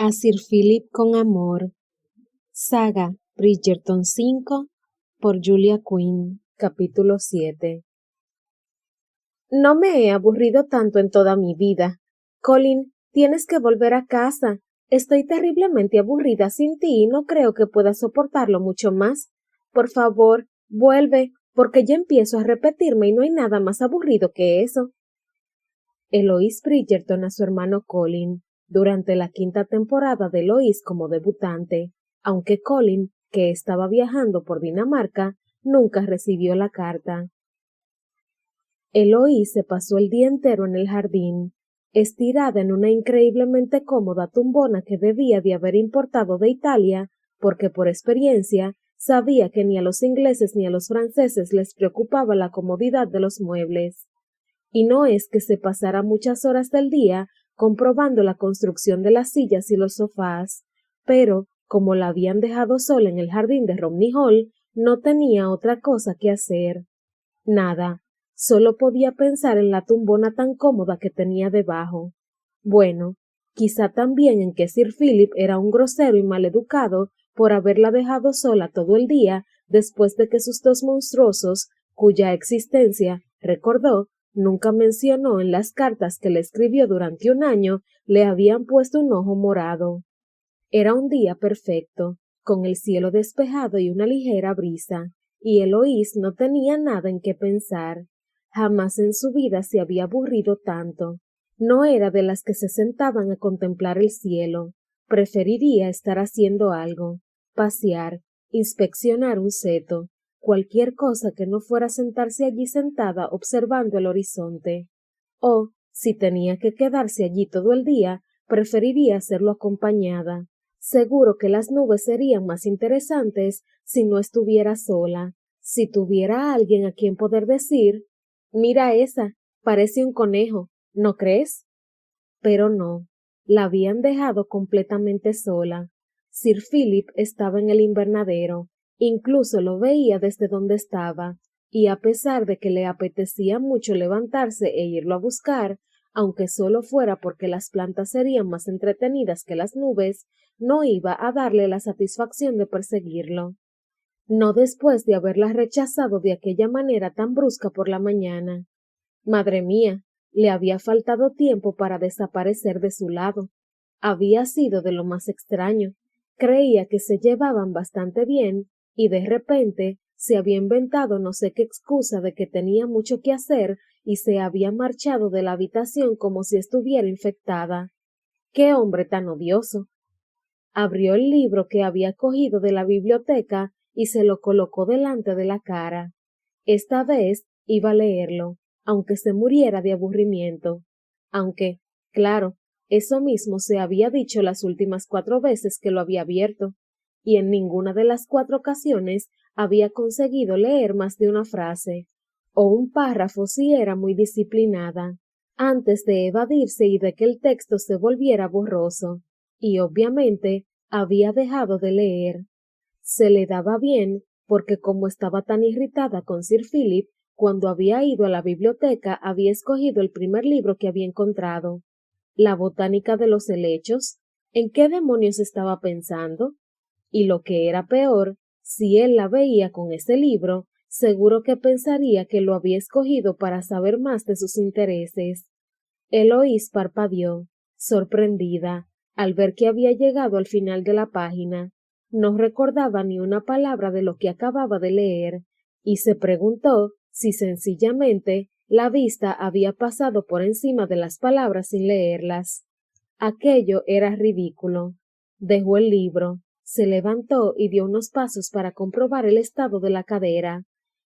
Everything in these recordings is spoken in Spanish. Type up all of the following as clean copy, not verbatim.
A Sir Philip con amor. Saga Bridgerton 5 por Julia Quinn. Capítulo 7. No me he aburrido tanto en toda mi vida. Colin, tienes que volver a casa. Estoy terriblemente aburrida sin ti y no creo que pueda soportarlo mucho más. Por favor, vuelve, porque ya empiezo a repetirme y no hay nada más aburrido que eso. Eloise Bridgerton a su hermano Colin durante la quinta temporada de Eloise como debutante, aunque Colin, que estaba viajando por Dinamarca, nunca recibió la carta. Eloise se pasó el día entero en el jardín, estirada en una increíblemente cómoda tumbona que debía de haber importado de Italia, porque por experiencia sabía que ni a los ingleses ni a los franceses les preocupaba la comodidad de los muebles. Y no es que se pasara muchas horas del día comprobando la construcción de las sillas y los sofás, pero, como la habían dejado sola en el jardín de Romney Hall, no tenía otra cosa que hacer. Nada, solo podía pensar en la tumbona tan cómoda que tenía debajo. Bueno, quizá también en que Sir Philip era un grosero y maleducado por haberla dejado sola todo el día después de que sus dos monstruosos, cuya existencia, recordó, nunca mencionó en las cartas que le escribió durante un año, le habían puesto un ojo morado. Era un día perfecto, con el cielo despejado y una ligera brisa, y Eloise no tenía nada en qué pensar. Jamás en su vida se había aburrido tanto. No era de las que se sentaban a contemplar el cielo. Preferiría estar haciendo algo, pasear, inspeccionar un seto, cualquier cosa que no fuera sentarse allí sentada observando el horizonte. O, si tenía que quedarse allí todo el día, preferiría hacerlo acompañada. Seguro que las nubes serían más interesantes si no estuviera sola, si tuviera a alguien a quien poder decir, mira esa, parece un conejo, ¿no crees? Pero no, la habían dejado completamente sola. Sir Philip estaba en el invernadero, incluso lo veía desde donde estaba, y a pesar de que le apetecía mucho levantarse e irlo a buscar, aunque solo fuera porque las plantas serían más entretenidas que las nubes, no iba a darle la satisfacción de perseguirlo. No después de haberla rechazado de aquella manera tan brusca por la mañana. Madre mía, le había faltado tiempo para desaparecer de su lado. Había sido de lo más extraño. Creía que se llevaban bastante bien, y de repente se había inventado no sé qué excusa de que tenía mucho que hacer y se había marchado de la habitación como si estuviera infectada. ¡Qué hombre tan odioso! Abrió el libro que había cogido de la biblioteca y se lo colocó delante de la cara. Esta vez iba a leerlo, aunque se muriera de aburrimiento. Aunque, claro, eso mismo se había dicho las últimas 4 veces que lo había abierto, y en ninguna de las 4 ocasiones había conseguido leer más de una frase, o un párrafo si era muy disciplinada, antes de evadirse y de que el texto se volviera borroso, y obviamente había dejado de leer. Se le daba bien, porque como estaba tan irritada con Sir Philip, cuando había ido a la biblioteca había escogido el primer libro que había encontrado. La botánica de los helechos. ¿En qué demonios estaba pensando? Y lo que era peor, si él la veía con ese libro, seguro que pensaría que lo había escogido para saber más de sus intereses. Eloise parpadeó, sorprendida, al ver que había llegado al final de la página. No recordaba ni una palabra de lo que acababa de leer, y se preguntó si sencillamente la vista había pasado por encima de las palabras sin leerlas. Aquello era ridículo. Dejó el libro, se levantó y dio unos pasos para comprobar el estado de la cadera.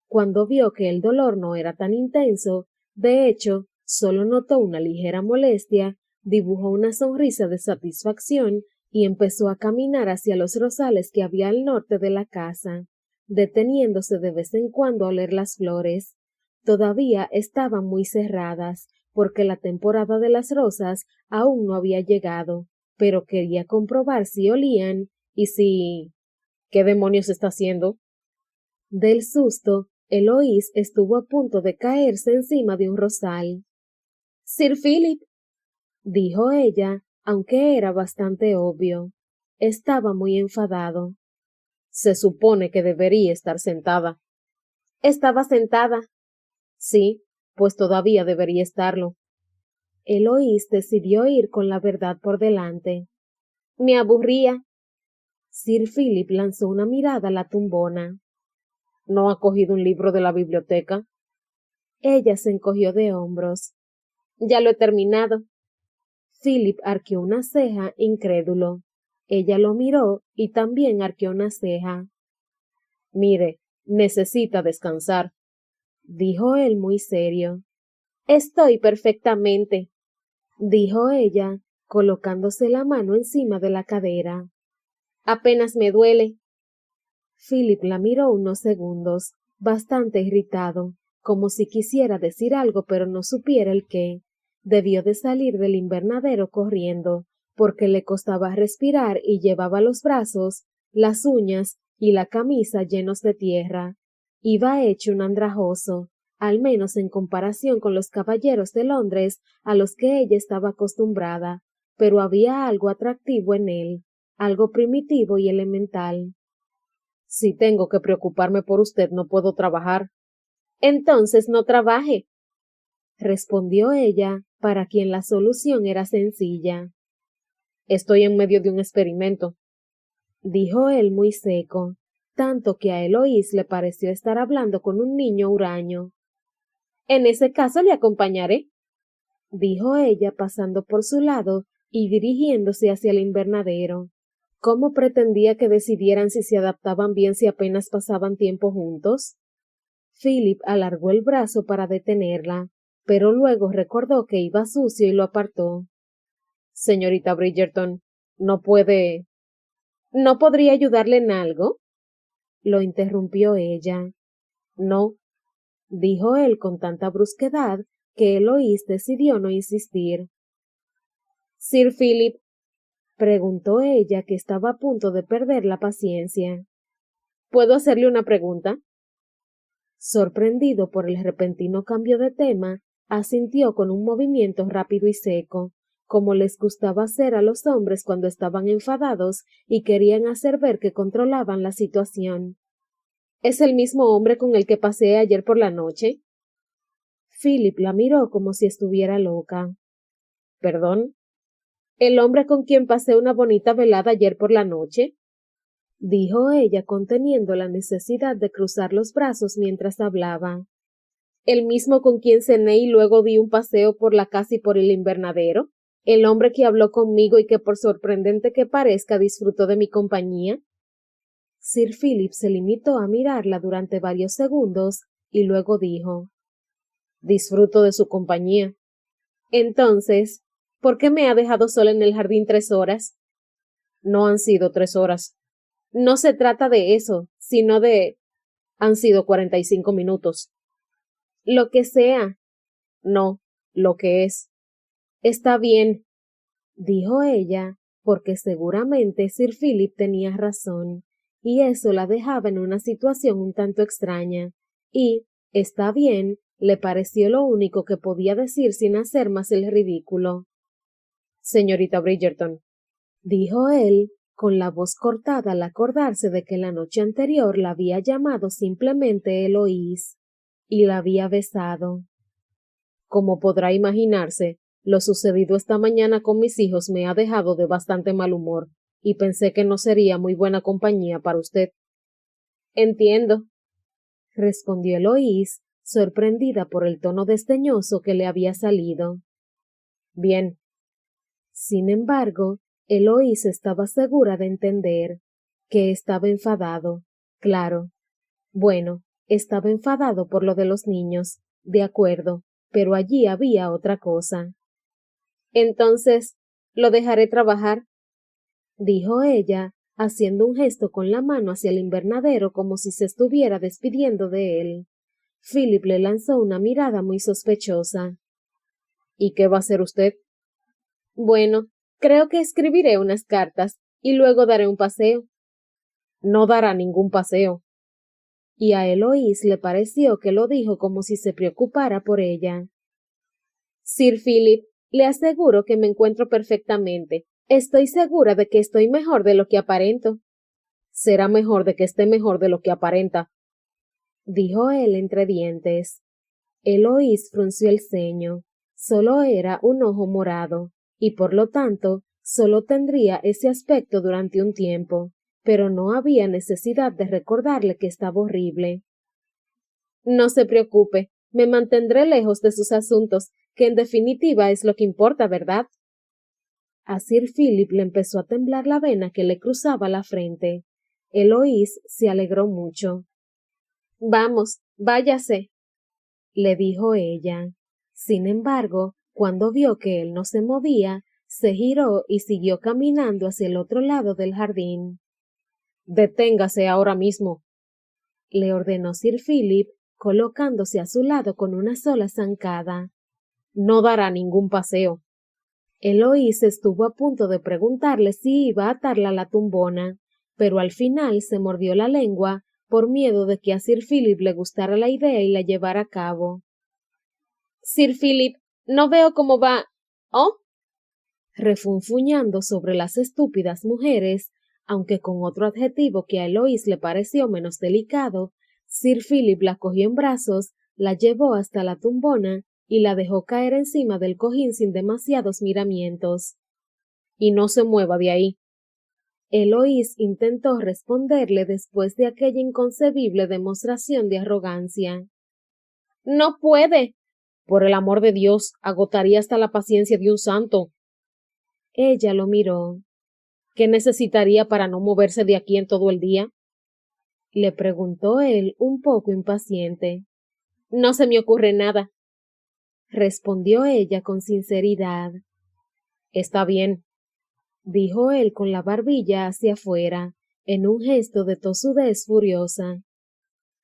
Cuando vio que el dolor no era tan intenso, de hecho, solo notó una ligera molestia, dibujó una sonrisa de satisfacción y empezó a caminar hacia los rosales que había al norte de la casa, deteniéndose de vez en cuando a oler las flores. Todavía estaban muy cerradas, porque la temporada de las rosas aún no había llegado, pero quería comprobar si olían y si... ¿Qué demonios está haciendo? Del susto, Eloise estuvo a punto de caerse encima de un rosal. Sir Philip, dijo ella, aunque era bastante obvio. Estaba muy enfadado. Se supone que debería estar sentada. Estaba sentada. Sí, pues todavía debería estarlo. Eloís decidió ir con la verdad por delante. Me aburría. Sir Philip lanzó una mirada a la tumbona. ¿No ha cogido un libro de la biblioteca? Ella se encogió de hombros. Ya lo he terminado. Philip arqueó una ceja, incrédulo. Ella lo miró y también arqueó una ceja. Mire, necesita descansar, dijo él muy serio. Estoy perfectamente, dijo ella, colocándose la mano encima de la cadera. Apenas me duele. Philip la miró unos segundos, bastante irritado, como si quisiera decir algo pero no supiera el qué. Debió de salir del invernadero corriendo, porque le costaba respirar y llevaba los brazos, las uñas y la camisa llenos de tierra. Iba hecho un andrajoso, al menos en comparación con los caballeros de Londres a los que ella estaba acostumbrada, pero había algo atractivo en él, algo primitivo y elemental. Si tengo que preocuparme por usted, no puedo trabajar. Entonces no trabaje, respondió ella, para quien la solución era sencilla. Estoy en medio de un experimento, dijo él muy seco, tanto que a Eloís le pareció estar hablando con un niño huraño. En ese caso le acompañaré, dijo ella pasando por su lado y dirigiéndose hacia el invernadero. ¿Cómo pretendía que decidieran si se adaptaban bien si apenas pasaban tiempo juntos? Philip alargó el brazo para detenerla, pero luego recordó que iba sucio y lo apartó. Señorita Bridgerton, no puede. ¿No podría ayudarle en algo? Lo interrumpió ella. No, dijo él con tanta brusquedad que Eloís decidió no insistir. Sir Philip, preguntó ella, que estaba a punto de perder la paciencia. ¿Puedo hacerle una pregunta? Sorprendido por el repentino cambio de tema, asintió con un movimiento rápido y seco, como les gustaba hacer a los hombres cuando estaban enfadados y querían hacer ver que controlaban la situación. ¿Es el mismo hombre con el que paseé ayer por la noche? Philip la miró como si estuviera loca. ¿Perdón? ¿El hombre con quien pasé una bonita velada ayer por la noche? Dijo ella, conteniendo la necesidad de cruzar los brazos mientras hablaba. ¿El mismo con quien cené y luego di un paseo por la casa y por el invernadero? ¿El hombre que habló conmigo y que, por sorprendente que parezca, disfrutó de mi compañía? Sir Philip se limitó a mirarla durante varios segundos y luego dijo: Disfruto de su compañía. Entonces, ¿por qué me ha dejado sola en el jardín 3 horas? No han sido 3 horas. No se trata de eso, sino de... Han sido 45 minutos. Lo que sea. No, lo que es. Está bien, dijo ella, porque seguramente Sir Philip tenía razón, y eso la dejaba en una situación un tanto extraña, y, está bien, le pareció lo único que podía decir sin hacer más el ridículo. Señorita Bridgerton, dijo él, con la voz cortada al acordarse de que la noche anterior la había llamado simplemente Eloís, y la había besado. Como podrá imaginarse, lo sucedido esta mañana con mis hijos me ha dejado de bastante mal humor, y pensé que no sería muy buena compañía para usted. Entiendo, respondió Eloís, sorprendida por el tono desdeñoso que le había salido. Bien. Sin embargo, Eloís estaba segura de entender que estaba enfadado. Claro. Bueno, estaba enfadado por lo de los niños, de acuerdo, pero allí había otra cosa. Entonces, ¿lo dejaré trabajar?, dijo ella, haciendo un gesto con la mano hacia el invernadero como si se estuviera despidiendo de él. Philip le lanzó una mirada muy sospechosa. ¿Y qué va a hacer usted? Bueno, creo que escribiré unas cartas y luego daré un paseo. No dará ningún paseo. Y a Eloís le pareció que lo dijo como si se preocupara por ella. Sir Philip, Le aseguro que me encuentro perfectamente. Estoy segura de que estoy mejor de lo que aparento. Será mejor de que esté mejor de lo que aparenta, dijo él entre dientes. Eloís frunció el ceño. Solo era un ojo morado, y por lo tanto, solo tendría ese aspecto durante un tiempo, pero no había necesidad de recordarle que estaba horrible. No se preocupe, me mantendré lejos de sus asuntos, que en definitiva es lo que importa, ¿verdad? A Sir Philip le empezó a temblar la vena que le cruzaba la frente. Eloís se alegró mucho. Vamos, váyase, le dijo ella. Sin embargo, cuando vio que él no se movía, se giró y siguió caminando hacia el otro lado del jardín. Deténgase ahora mismo, le ordenó Sir Philip, colocándose a su lado con una sola zancada. No dará ningún paseo. Eloís estuvo a punto de preguntarle si iba a atarla a la tumbona, pero al final se mordió la lengua por miedo de que a Sir Philip le gustara la idea y la llevara a cabo. Sir Philip, no veo cómo va. ¿Oh? Refunfuñando sobre las estúpidas mujeres, aunque con otro adjetivo que a Eloís le pareció menos delicado, Sir Philip la cogió en brazos, la llevó hasta la tumbona y la dejó caer encima del cojín sin demasiados miramientos. Y no se mueva de ahí. Eloís intentó responderle después de aquella inconcebible demostración de arrogancia. No puede. Por el amor de Dios, agotaría hasta la paciencia de un santo. Ella lo miró. ¿Qué necesitaría para no moverse de aquí en todo el día? Le preguntó él un poco impaciente. No se me ocurre nada, respondió ella con sinceridad. Está bien, dijo él con la barbilla hacia afuera, en un gesto de tosudez furiosa.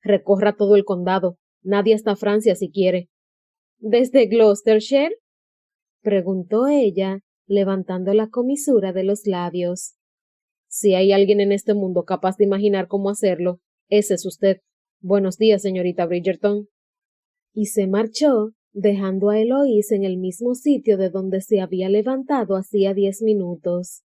Recorra todo el condado. Nadie hasta Francia si quiere. ¿Desde Gloucestershire? Preguntó ella, levantando la comisura de los labios. Si hay alguien en este mundo capaz de imaginar cómo hacerlo, ese es usted. Buenos días, señorita Bridgerton. Y se marchó, dejando a Eloís en el mismo sitio de donde se había levantado hacía 10 minutos.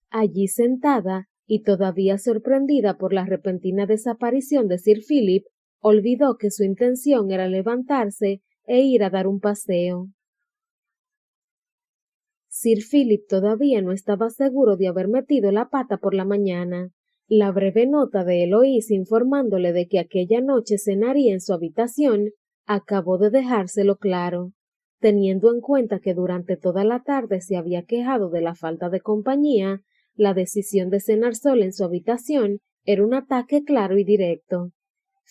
Allí sentada, y todavía sorprendida por la repentina desaparición de Sir Philip, olvidó que su intención era levantarse e ir a dar un paseo. Sir Philip todavía no estaba seguro de haber metido la pata por la mañana. La breve nota de Eloís informándole de que aquella noche cenaría en su habitación acabó de dejárselo claro, teniendo en cuenta que durante toda la tarde se había quejado de la falta de compañía. La decisión de cenar sola en su habitación era un ataque claro y directo.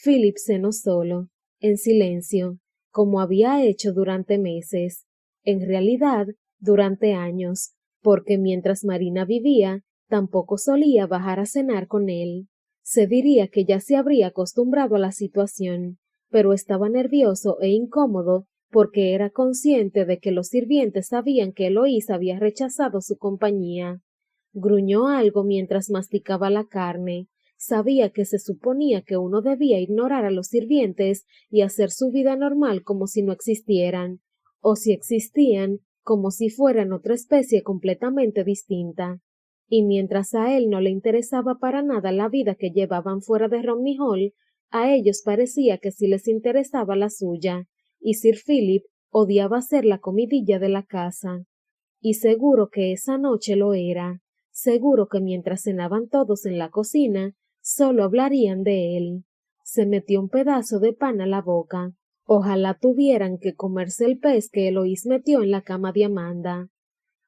Philip cenó solo, en silencio, como había hecho durante meses. En realidad, durante años, porque mientras Marina vivía, tampoco solía bajar a cenar con él. Se diría que ya se habría acostumbrado a la situación, pero estaba nervioso e incómodo porque era consciente de que los sirvientes sabían que Eloís había rechazado su compañía. Gruñó algo mientras masticaba la carne. Sabía que se suponía que uno debía ignorar a los sirvientes y hacer su vida normal como si no existieran, o si existían, como si fueran otra especie completamente distinta. Y mientras a él no le interesaba para nada la vida que llevaban fuera de Romney Hall, a ellos parecía que sí les interesaba la suya, y Sir Philip odiaba ser la comidilla de la casa. Y seguro que esa noche lo era. Seguro que mientras cenaban todos en la cocina, solo hablarían de él. Se metió un pedazo de pan a la boca. Ojalá tuvieran que comerse el pez que Eloís metió en la cama de Amanda.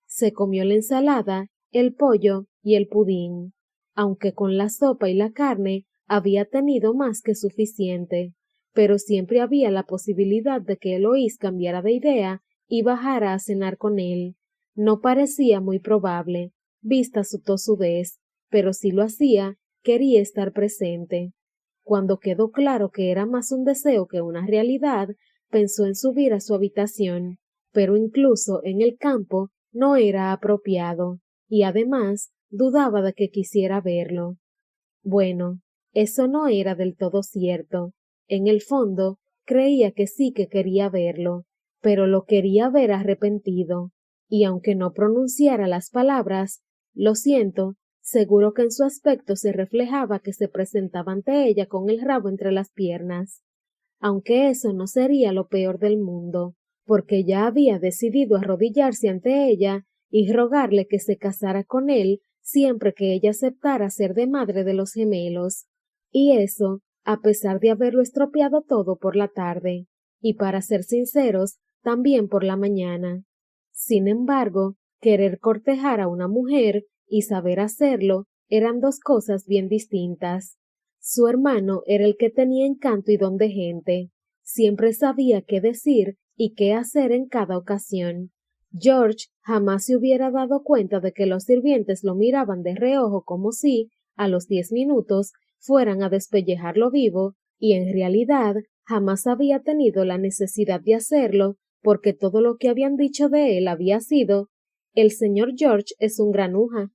Se comió la ensalada, el pollo y el pudín, aunque con la sopa y la carne había tenido más que suficiente, pero siempre había la posibilidad de que Eloís cambiara de idea y bajara a cenar con él. No parecía muy probable, vista su tosudez, pero si lo hacía, quería estar presente. Cuando quedó claro que era más un deseo que una realidad, pensó en subir a su habitación, pero incluso en el campo no era apropiado, y además dudaba de que quisiera verlo. Bueno, eso no era del todo cierto. En el fondo, creía que sí que quería verlo, pero lo quería ver arrepentido, y aunque no pronunciara las palabras, lo siento, seguro que en su aspecto se reflejaba que se presentaba ante ella con el rabo entre las piernas. Aunque eso no sería lo peor del mundo, porque ya había decidido arrodillarse ante ella y rogarle que se casara con él siempre que ella aceptara ser de madre de los gemelos. Y eso, a pesar de haberlo estropeado todo por la tarde, y para ser sinceros, también por la mañana. Sin embargo, querer cortejar a una mujer y saber hacerlo eran dos cosas bien distintas. Su hermano era el que tenía encanto y don de gente. Siempre sabía qué decir y qué hacer en cada ocasión. George jamás se hubiera dado cuenta de que los sirvientes lo miraban de reojo como si, a los 10 minutos, fueran a despellejarlo vivo, y en realidad jamás había tenido la necesidad de hacerlo, porque todo lo que habían dicho de él había sido: el señor George es un granuja,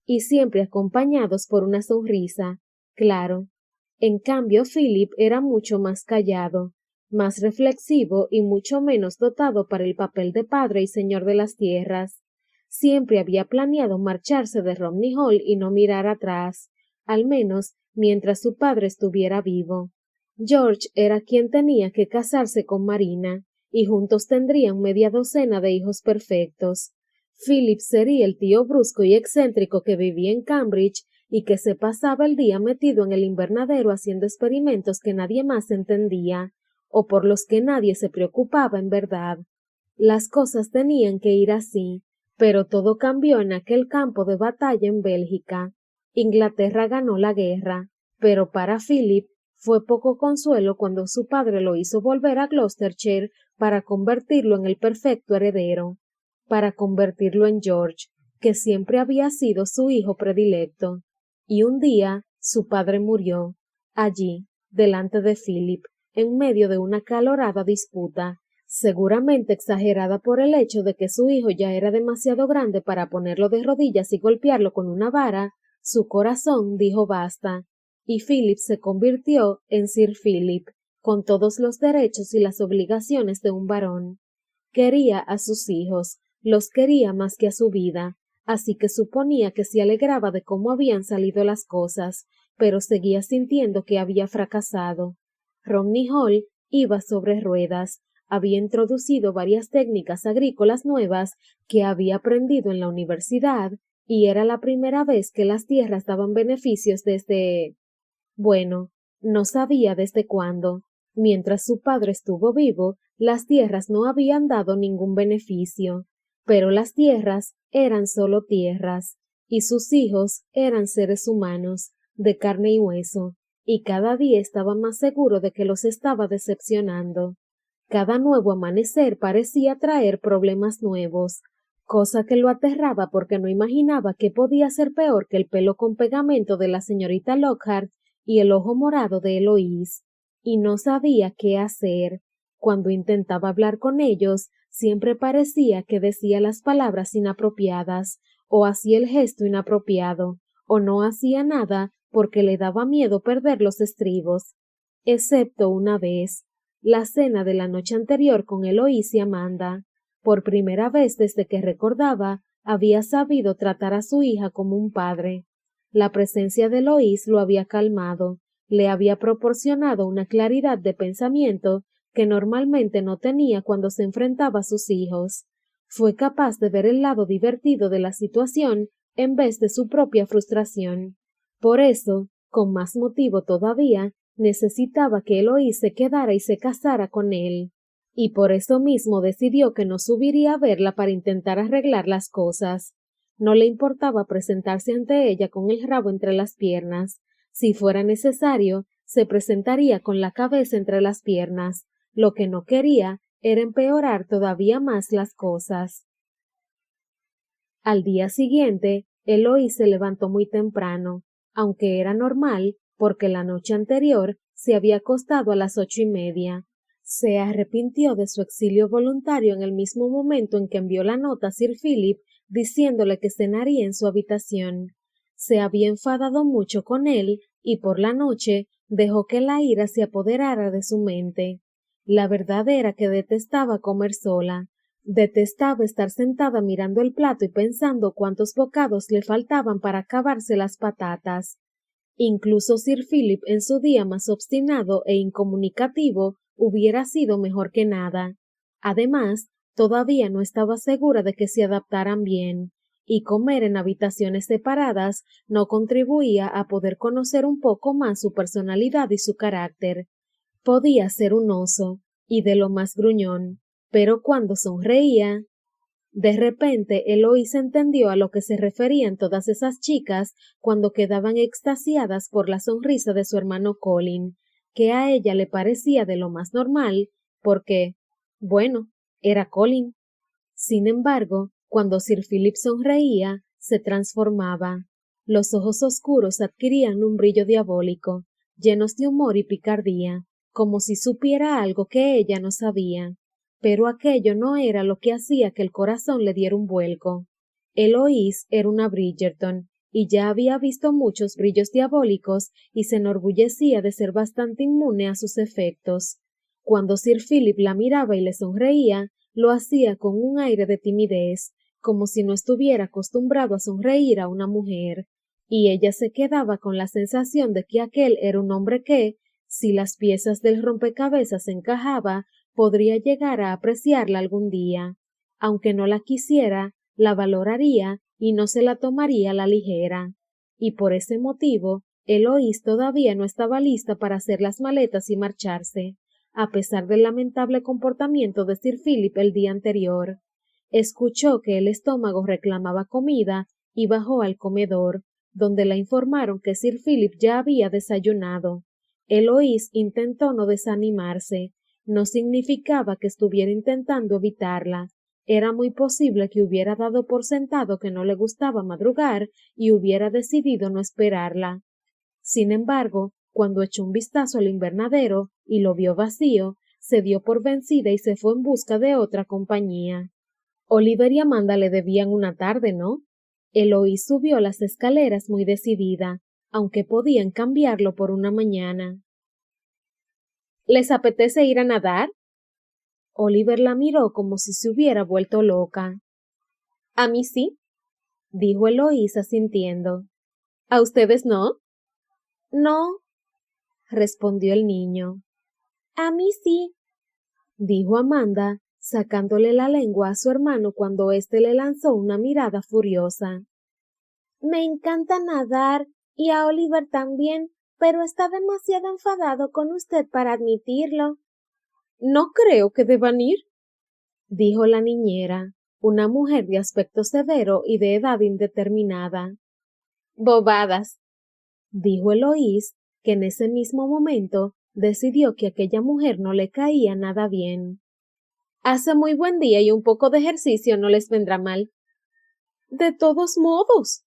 y siempre acompañados por una sonrisa. Claro. En cambio, Philip era mucho más callado, más reflexivo y mucho menos dotado para el papel de padre y señor de las tierras. Siempre había planeado marcharse de Romney Hall y no mirar atrás, al menos mientras su padre estuviera vivo. George era quien tenía que casarse con Marina, y juntos tendrían media docena de hijos perfectos. Philip sería el tío brusco y excéntrico que vivía en Cambridge y que se pasaba el día metido en el invernadero haciendo experimentos que nadie más entendía, o por los que nadie se preocupaba en verdad. Las cosas tenían que ir así, pero todo cambió en aquel campo de batalla en Bélgica. Inglaterra ganó la guerra, pero para Philip fue poco consuelo cuando su padre lo hizo volver a Gloucestershire para convertirlo en el perfecto heredero, para convertirlo en George, que siempre había sido su hijo predilecto. Y un día su padre murió, allí, delante de Philip, en medio de una acalorada disputa, seguramente exagerada por el hecho de que su hijo ya era demasiado grande para ponerlo de rodillas y golpearlo con una vara. Su corazón dijo basta, y Philip se convirtió en Sir Philip, con todos los derechos y las obligaciones de un varón. Quería a sus hijos, los quería más que a su vida, así que suponía que se alegraba de cómo habían salido las cosas, pero seguía sintiendo que había fracasado. Romney Hall iba sobre ruedas, había introducido varias técnicas agrícolas nuevas que había aprendido en la universidad, y era la primera vez que las tierras daban beneficios desde... bueno, no sabía desde cuándo. Mientras su padre estuvo vivo, las tierras no habían dado ningún beneficio, pero las tierras eran solo tierras, y sus hijos eran seres humanos, de carne y hueso, y cada día estaba más seguro de que los estaba decepcionando. Cada nuevo amanecer parecía traer problemas nuevos, cosa que lo aterraba porque no imaginaba que podía ser peor que el pelo con pegamento de la señorita Lockhart y el ojo morado de Eloís, y no sabía qué hacer. Cuando intentaba hablar con ellos, siempre parecía que decía las palabras inapropiadas, o hacía el gesto inapropiado, o no hacía nada porque le daba miedo perder los estribos, excepto una vez, la cena de la noche anterior con Eloís y Amanda. Por primera vez desde que recordaba, había sabido tratar a su hija como un padre. La presencia de Eloís lo había calmado, le había proporcionado una claridad de pensamiento que normalmente no tenía cuando se enfrentaba a sus hijos. Fue capaz de ver el lado divertido de la situación en vez de su propia frustración. Por eso, con más motivo todavía, necesitaba que Eloís se quedara y se casara con él. Y por eso mismo decidió que no subiría a verla para intentar arreglar las cosas. No le importaba presentarse ante ella con el rabo entre las piernas. Si fuera necesario, se presentaría con la cabeza entre las piernas. Lo que no quería era empeorar todavía más las cosas. Al día siguiente, Eloís se levantó muy temprano, aunque era normal, porque la noche anterior se había acostado a las 8:30. Se arrepintió de su exilio voluntario en el mismo momento en que envió la nota a Sir Philip diciéndole que cenaría en su habitación. Se había enfadado mucho con él y por la noche dejó que la ira se apoderara de su mente. La verdad era que detestaba comer sola. Detestaba estar sentada mirando el plato y pensando cuántos bocados le faltaban para acabarse las patatas. Incluso Sir Philip en su día más obstinado e incomunicativo hubiera sido mejor que nada. Además, todavía no estaba segura de que se adaptaran bien, y comer en habitaciones separadas no contribuía a poder conocer un poco más su personalidad y su carácter. Podía ser un oso, y de lo más gruñón, pero cuando sonreía. De repente Eloís entendió a lo que se referían todas esas chicas cuando quedaban extasiadas por la sonrisa de su hermano Colin, que a ella le parecía de lo más normal, porque, bueno, era Colin. Sin embargo, cuando Sir Philip sonreía, se transformaba. Los ojos oscuros adquirían un brillo diabólico, llenos de humor y picardía, como si supiera algo que ella no sabía. Pero aquello no era lo que hacía que el corazón le diera un vuelco. Eloís era una Bridgerton, y ya había visto muchos brillos diabólicos y se enorgullecía de ser bastante inmune a sus efectos. Cuando Sir Philip la miraba y le sonreía, lo hacía con un aire de timidez, como si no estuviera acostumbrado a sonreír a una mujer, y ella se quedaba con la sensación de que aquel era un hombre que, si las piezas del rompecabezas encajaba, podría llegar a apreciarla algún día. Aunque no la quisiera, la valoraría y no se la tomaría a la ligera. Y por ese motivo, Eloís todavía no estaba lista para hacer las maletas y marcharse, a pesar del lamentable comportamiento de Sir Philip el día anterior. Escuchó que el estómago reclamaba comida y bajó al comedor, donde la informaron que Sir Philip ya había desayunado. Eloís intentó no desanimarse. No significaba que estuviera intentando evitarla. Era muy posible que hubiera dado por sentado que no le gustaba madrugar y hubiera decidido no esperarla. Sin embargo, cuando echó un vistazo al invernadero y lo vio vacío, se dio por vencida y se fue en busca de otra compañía. Oliver y Amanda le debían una tarde, ¿no? Eloís subió las escaleras muy decidida, aunque podían cambiarlo por una mañana. ¿Les apetece ir a nadar? Oliver la miró como si se hubiera vuelto loca. A mí sí, dijo Eloís asintiendo. ¿A ustedes no? No, respondió el niño. A mí sí, dijo Amanda, sacándole la lengua a su hermano cuando éste le lanzó una mirada furiosa. Me encanta nadar, y a Oliver también, pero está demasiado enfadado con usted para admitirlo. No creo que deban ir, dijo la niñera, una mujer de aspecto severo y de edad indeterminada. Bobadas, dijo Eloís, que en ese mismo momento decidió que aquella mujer no le caía nada bien. Hace muy buen día y un poco de ejercicio no les vendrá mal. De todos modos,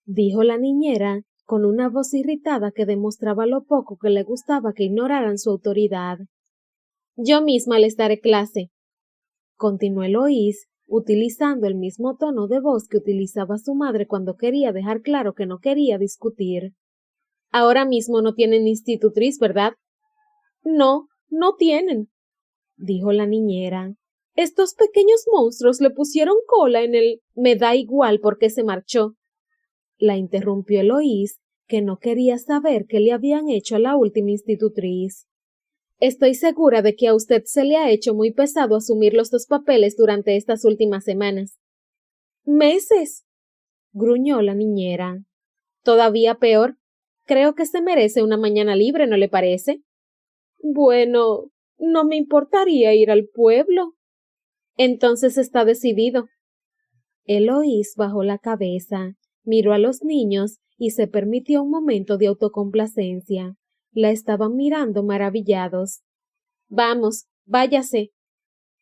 dijo la niñera, con una voz irritada que demostraba lo poco que le gustaba que ignoraran su autoridad. Yo misma les daré clase, continuó Eloís, utilizando el mismo tono de voz que utilizaba su madre cuando quería dejar claro que no quería discutir. Ahora mismo no tienen institutriz, ¿verdad? No, no tienen, dijo la niñera. Estos pequeños monstruos le pusieron cola en el... Me da igual por qué se marchó. La interrumpió Eloís, que no quería saber qué le habían hecho a la última institutriz. Estoy segura de que a usted se le ha hecho muy pesado asumir los dos papeles durante estas últimas semanas. ¿Meses? Gruñó la niñera. Todavía peor. Creo que se merece una mañana libre, ¿no le parece? Bueno, no me importaría ir al pueblo. Entonces está decidido. Eloís bajó la cabeza, miró a los niños y se permitió un momento de autocomplacencia. La estaban mirando maravillados. Vamos, váyase,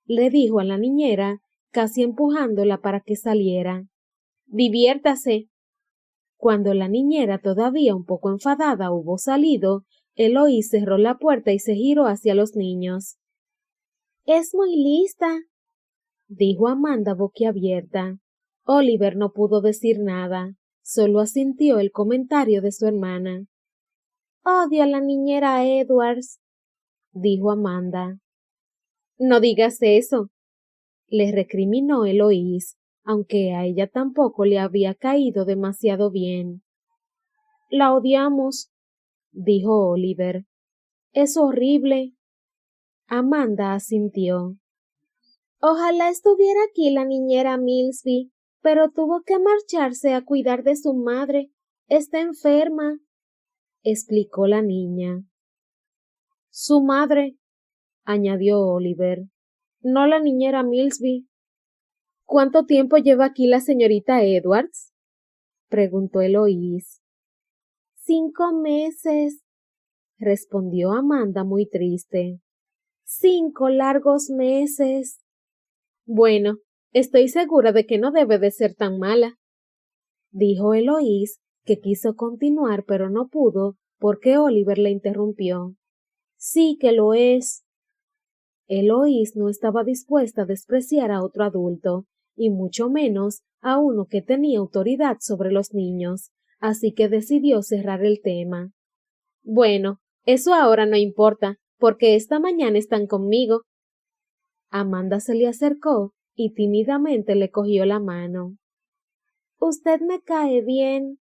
le dijo a la niñera, casi empujándola para que saliera. Diviértase. Cuando la niñera, todavía un poco enfadada, hubo salido, Eloís cerró la puerta y se giró hacia los niños. Es muy lista, dijo Amanda boquiabierta. Oliver no pudo decir nada, solo asintió el comentario de su hermana. Odio a la niñera Edwards, dijo Amanda. No digas eso, le recriminó Eloís, aunque a ella tampoco le había caído demasiado bien. La odiamos, dijo Oliver. es horrible. Amanda asintió. Ojalá estuviera aquí la niñera Millsby, pero tuvo que marcharse a cuidar de su madre. Está enferma, explicó la niña. Su madre, añadió Oliver. No la niñera Millsby. ¿Cuánto tiempo lleva aquí la señorita Edwards? Preguntó Eloís. 5 meses, respondió Amanda muy triste. 5 largos meses. Bueno, estoy segura de que no debe de ser tan mala, dijo Eloís, que quiso continuar pero no pudo porque Oliver le interrumpió. Sí que lo es. Eloís no estaba dispuesta a despreciar a otro adulto, y mucho menos a uno que tenía autoridad sobre los niños, así que decidió cerrar el tema. Bueno, eso ahora no importa, porque esta mañana están conmigo. Amanda se le acercó y tímidamente le cogió la mano. Usted me cae bien.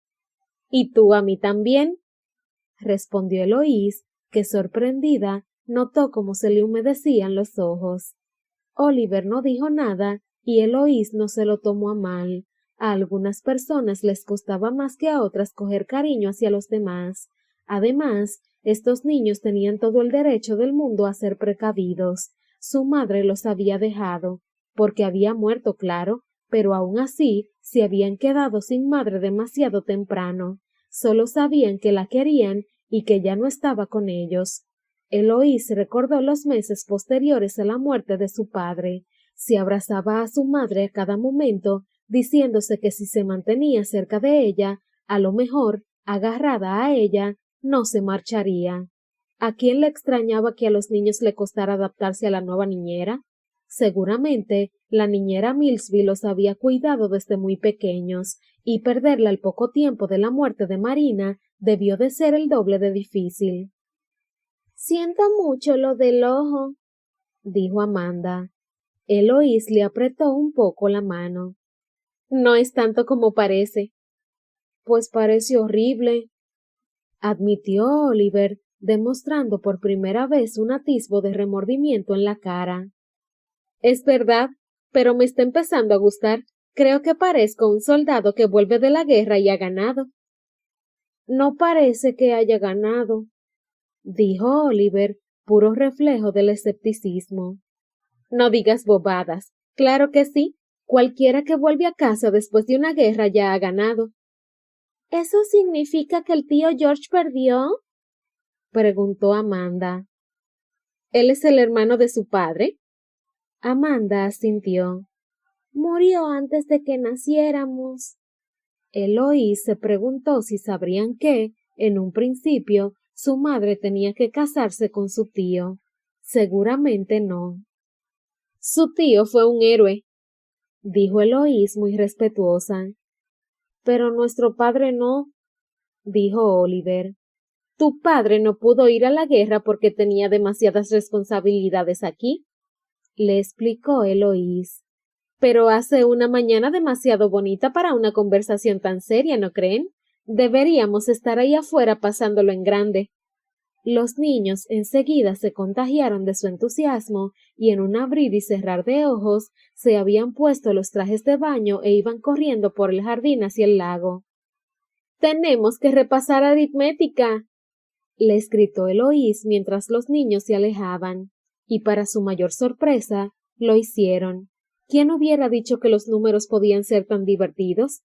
¿Y tú a mí también? Respondió Eloís, que sorprendida notó cómo se le humedecían los ojos. Oliver no dijo nada y Eloís no se lo tomó a mal. A algunas personas les costaba más que a otras coger cariño hacia los demás. Además, estos niños tenían todo el derecho del mundo a ser precavidos. Su madre los había dejado, porque había muerto, claro, pero aún así se habían quedado sin madre demasiado temprano. Solo sabían que la querían y que ya no estaba con ellos. Eloís recordó los meses posteriores a la muerte de su padre. Se abrazaba a su madre a cada momento, diciéndose que si se mantenía cerca de ella, a lo mejor, agarrada a ella, no se marcharía. ¿A quién le extrañaba que a los niños le costara adaptarse a la nueva niñera? Seguramente la niñera Millsby los había cuidado desde muy pequeños, y perderla al poco tiempo de la muerte de Marina debió de ser el doble de difícil. Siento mucho lo del ojo, dijo Amanda. Eloís le apretó un poco la mano. No es tanto como parece. Pues parece horrible, admitió Oliver, demostrando por primera vez un atisbo de remordimiento en la cara. Es verdad, pero me está empezando a gustar. Creo que parezco un soldado que vuelve de la guerra y ha ganado. No parece que haya ganado, dijo Oliver, puro reflejo del escepticismo. No digas bobadas. Claro que sí. Cualquiera que vuelve a casa después de una guerra ya ha ganado. ¿Eso significa que el tío George perdió? Preguntó Amanda. ¿Él es el hermano de su padre? Amanda asintió. Murió antes de que naciéramos. Eloís se preguntó si sabrían que, en un principio, su madre tenía que casarse con su tío. Seguramente no. Su tío fue un héroe, dijo Eloís muy respetuosa. Pero nuestro padre no, dijo Oliver. Tu padre no pudo ir a la guerra porque tenía demasiadas responsabilidades aquí, le explicó Eloís. Pero hace una mañana demasiado bonita para una conversación tan seria, ¿no creen? Deberíamos estar ahí afuera pasándolo en grande. Los niños enseguida se contagiaron de su entusiasmo y en un abrir y cerrar de ojos se habían puesto los trajes de baño e iban corriendo por el jardín hacia el lago. Tenemos que repasar aritmética, les gritó Eloís mientras los niños se alejaban, y para su mayor sorpresa, lo hicieron. ¿Quién hubiera dicho que los números podían ser tan divertidos?